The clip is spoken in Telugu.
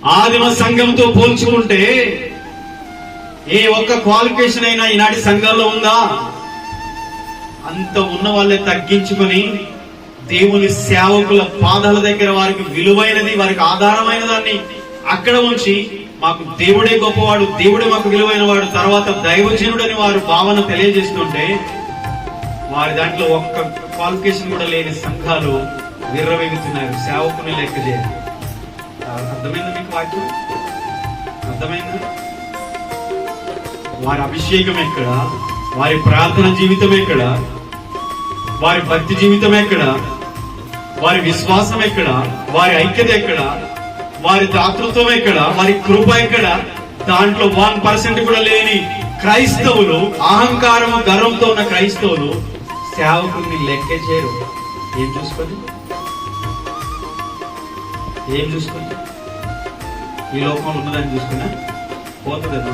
ఆదిమ సంఘంతో పోల్చుకుంటే ఏ ఒక్క క్వాలిఫికేషన్ అయినా ఈనాటి సంఘంలో ఉందా? అంత ఉన్న వాళ్ళే తగ్గించుకొని దేవుని సేవకుల పాదాల దగ్గర వారికి విలువైనది, వారికి ఆధారమైన దాన్ని అక్కడ ఉంచి మాకు దేవుడే గొప్పవాడు, దేవుడే మాకు విలువైన వాడు, తర్వాత దైవజనుడని వారు భావన తెలియజేస్తుంటే వారి దాంట్లో ఒక్క క్వాలిఫికేషన్ కూడా లేని సంఘాలు విర్రవెగుతున్నారు. సేవకుని లెక్క చేయాలి. అర్థమైందా మీకు వాక్యం? అర్థమైందా? వారి అభిషేకం ఎక్కడ? వారి ప్రార్థన జీవితం ఎక్కడ? వారి భక్తి జీవితం ఎక్కడ? వారి విశ్వాసం ఎక్కడ? వారి ఐక్యత ఎక్కడ? వారి దాతృత్వం ఎక్కడ? వారి కృప ఎక్కడ? దాంట్లో 1% కూడా లేని క్రైస్తవులు, అహంకారము గర్వంతో ఉన్న క్రైస్తవులు సేవకుని లెక్క చేయరు. ఏం చూసుకొని ఈ లోకంలో ఉన్నదాన్ని చూసుకున్నా పోతుంది.